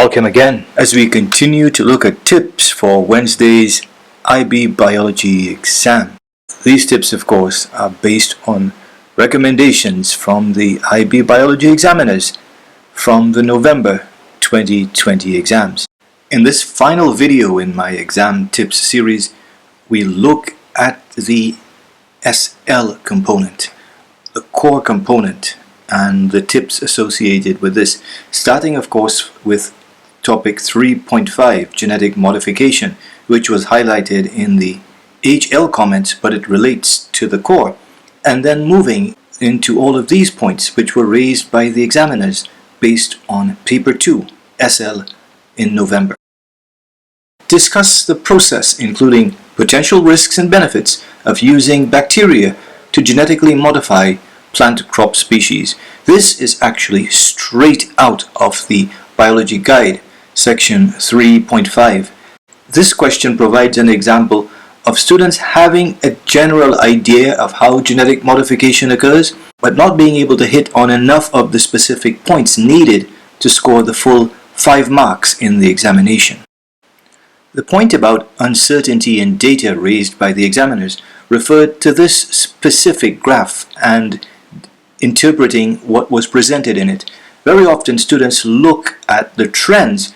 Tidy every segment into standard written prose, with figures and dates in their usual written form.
Welcome again as we continue to look at tips for Wednesday's IB Biology exam. These tips, of course, are based on recommendations from the IB Biology examiners from the November 2020 exams. In this final video in my exam tips series, we look at the SL component, the core component, and the tips associated with this, starting of course with topic 3.5, genetic modification, which was highlighted in the HL comments, but it relates to the core, and then moving into all of these points which were raised by the examiners based on paper 2, SL, in November. Discuss the process, including potential risks and benefits of using bacteria to genetically modify plant crop species. This is actually straight out of the biology guide, section 3.5. This question provides an example of students having a general idea of how genetic modification occurs, but not being able to hit on enough of the specific points needed to score the full 5 marks in the examination. The point about uncertainty in data raised by the examiners referred to this specific graph and interpreting what was presented in it. Very often students look at the trends,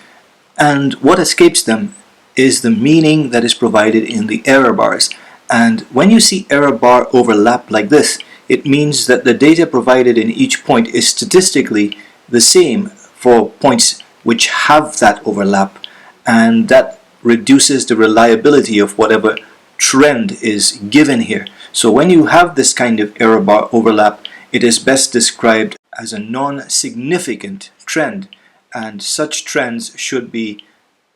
and what escapes them is the meaning that is provided in the error bars. And when you see error bar overlap like this, it means that the data provided in each point is statistically the same for points which have that overlap, and that reduces the reliability of whatever trend is given here. So when you have this kind of error bar overlap, it is best described as a non-significant trend, and such trends should be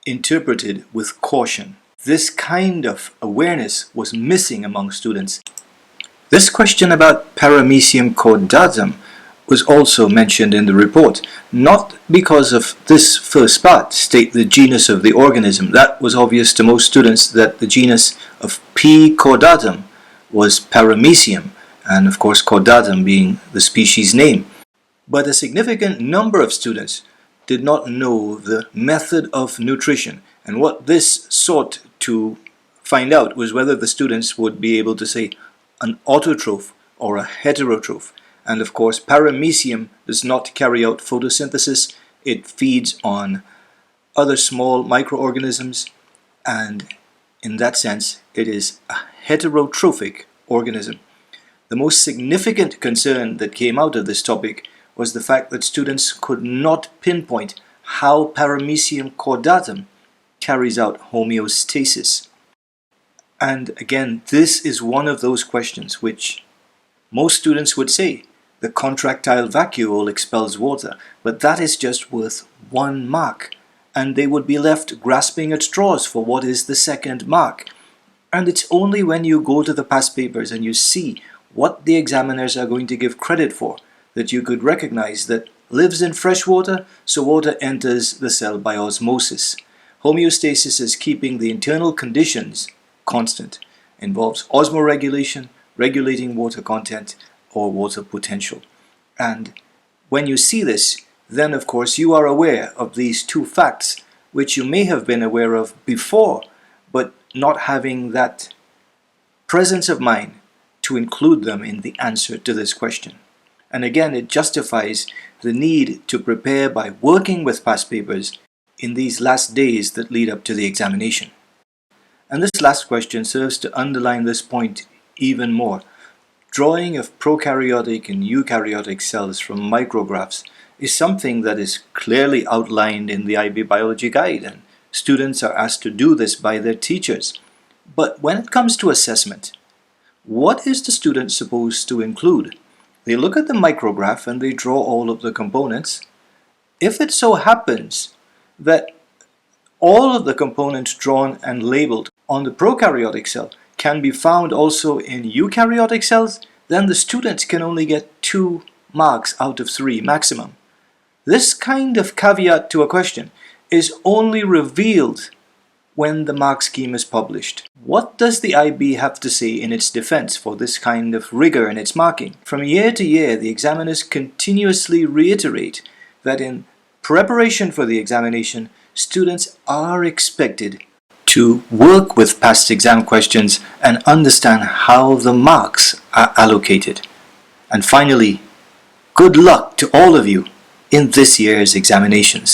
interpreted with caution. This kind of awareness was missing among students. This question about Paramecium caudatum was also mentioned in the report, not because of this first part, state the genus of the organism. That was obvious to most students that the genus of P. caudatum was Paramecium, and of course caudatum being the species name. But a significant number of students did not know the method of nutrition, and what this sought to find out was whether the students would be able to say an autotroph or a heterotroph. And of course Paramecium does not carry out photosynthesis, it feeds on other small microorganisms, and in that sense it is a heterotrophic organism. The most significant concern that came out of this topic was the fact that students could not pinpoint how Paramecium caudatum carries out homeostasis. And again, this is one of those questions which most students would say the contractile vacuole expels water, but that is just worth 1 mark, and they would be left grasping at straws for what is the second mark. And it's only when you go to the past papers and you see what the examiners are going to give credit for that you could recognize that lives in fresh water, so water enters the cell by osmosis. Homeostasis is keeping the internal conditions constant, involves osmoregulation, regulating water content or water potential. And when you see this, then of course you are aware of these 2 facts which you may have been aware of before, but not having that presence of mind to include them in the answer to this question. And again, it justifies the need to prepare by working with past papers in these last days that lead up to the examination. And this last question serves to underline this point even more. Drawing of prokaryotic and eukaryotic cells from micrographs is something that is clearly outlined in the IB Biology Guide, and students are asked to do this by their teachers. But when it comes to assessment, what is the student supposed to include? They look at the micrograph and they draw all of the components. If it so happens that all of the components drawn and labeled on the prokaryotic cell can be found also in eukaryotic cells, then the students can only get 2 marks out of 3 maximum. This kind of caveat to a question is only revealed when the mark scheme is published. What does the IB have to say in its defense for this kind of rigor in its marking? From year to year, the examiners continuously reiterate that in preparation for the examination, students are expected to work with past exam questions and understand how the marks are allocated. And finally, good luck to all of you in this year's examinations.